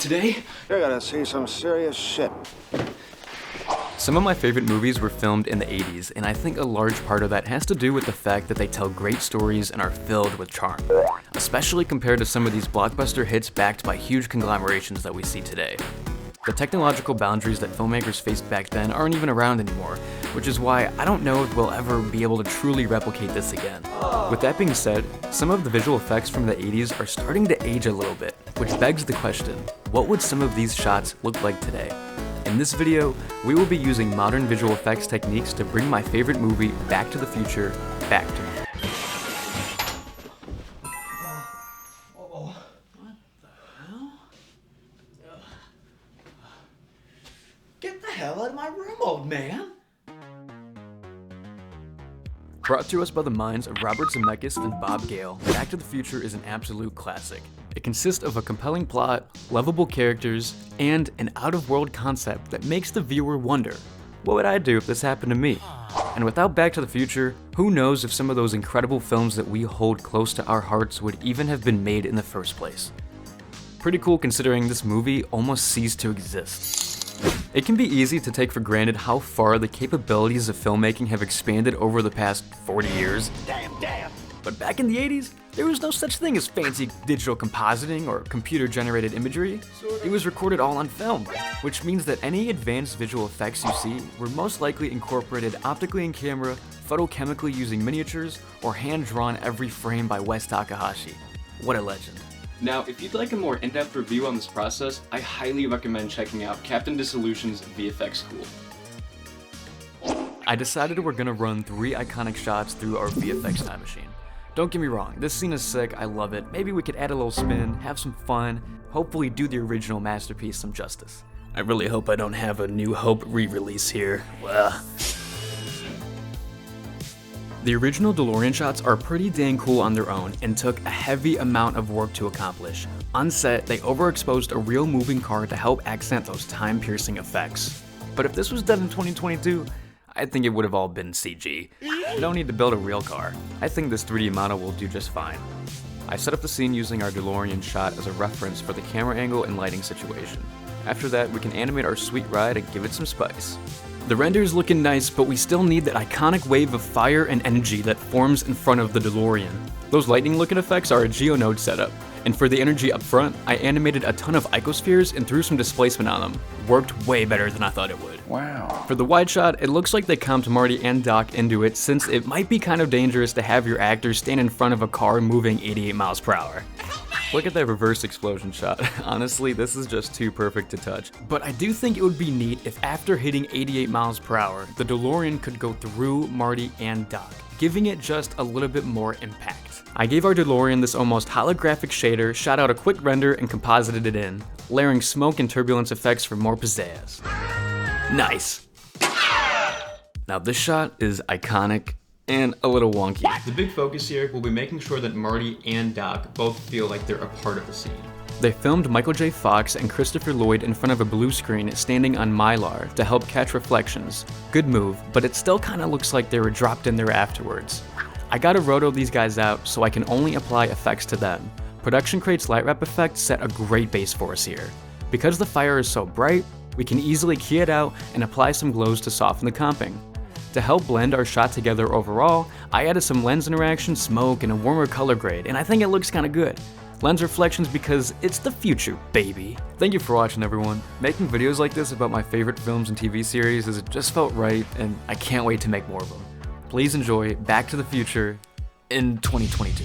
today? You're gonna see some serious shit. Some of my favorite movies were filmed in the 80s, and I think a large part of that has to do with the fact that they tell great stories and are filled with charm, especially compared to some of these blockbuster hits backed by huge conglomerations that we see today. The technological boundaries that filmmakers faced back then aren't even around anymore, which is why I don't know if we'll ever be able to truly replicate this again. With that being said, some of the visual effects from the 80s are starting to age a little bit, which begs the question, what would some of these shots look like today? In this video, we will be using modern visual effects techniques to bring my favorite movie, Back to the Future, back to me. Get the hell out of my room, old man! Brought to us by the minds of Robert Zemeckis and Bob Gale, Back to the Future is an absolute classic. It consists of a compelling plot, lovable characters, and an out-of-world concept that makes the viewer wonder, what would I do if this happened to me? And without Back to the Future, who knows if some of those incredible films that we hold close to our hearts would even have been made in the first place. Pretty cool considering this movie almost ceased to exist. It can be easy to take for granted how far the capabilities of filmmaking have expanded over the past 40 years. Damn! But back in the 80s, there was no such thing as fancy digital compositing or computer-generated imagery. It was recorded all on film, which means that any advanced visual effects you see were most likely incorporated optically in camera, photochemically using miniatures, or hand-drawn every frame by Wes Takahashi. What a legend. Now, if you'd like a more in-depth review on this process, I highly recommend checking out Captain Dissolution's VFX School. I decided we're gonna run 3 iconic shots through our VFX time machine. Don't get me wrong, this scene is sick, I love it. Maybe we could add a little spin, have some fun, hopefully do the original masterpiece some justice. I really hope I don't have a New Hope re-release here. Well. The original DeLorean shots are pretty dang cool on their own and took a heavy amount of work to accomplish. On set, they overexposed a real moving car to help accent those time-piercing effects. But if this was done in 2022, I think it would have all been CG. You don't need to build a real car. I think this 3D model will do just fine. I set up the scene using our DeLorean shot as a reference for the camera angle and lighting situation. After that, we can animate our sweet ride and give it some spice. The render is looking nice, but we still need that iconic wave of fire and energy that forms in front of the DeLorean. Those lightning looking effects are a geonode setup, and for the energy up front, I animated a ton of icospheres and threw some displacement on them. Worked way better than I thought it would. Wow. For the wide shot, it looks like they comped Marty and Doc into it since it might be kind of dangerous to have your actors stand in front of a car moving 88 miles per hour. Look at that reverse explosion shot. Honestly, this is just too perfect to touch. But I do think it would be neat if after hitting 88 miles per hour, the DeLorean could go through Marty and Doc, giving it just a little bit more impact. I gave our DeLorean this almost holographic shader, shot out a quick render, and composited it in, layering smoke and turbulence effects for more pizzazz. Nice! Now this shot is iconic and a little wonky. The big focus here will be making sure that Marty and Doc both feel like they're a part of the scene. They filmed Michael J. Fox and Christopher Lloyd in front of a blue screen standing on Mylar to help catch reflections. Good move, but it still kinda looks like they were dropped in there afterwards. I gotta roto these guys out so I can only apply effects to them. Production Crate's light wrap effect set a great base for us here. Because the fire is so bright, we can easily key it out and apply some glows to soften the comping. To help blend our shot together overall, I added some lens interaction, smoke, and a warmer color grade, and I think it looks kinda good. Lens reflections because it's the future, baby. Thank you for watching, everyone. Making videos like this about my favorite films and TV series has just felt right, and I can't wait to make more of them. Please enjoy Back to the Future in 2022.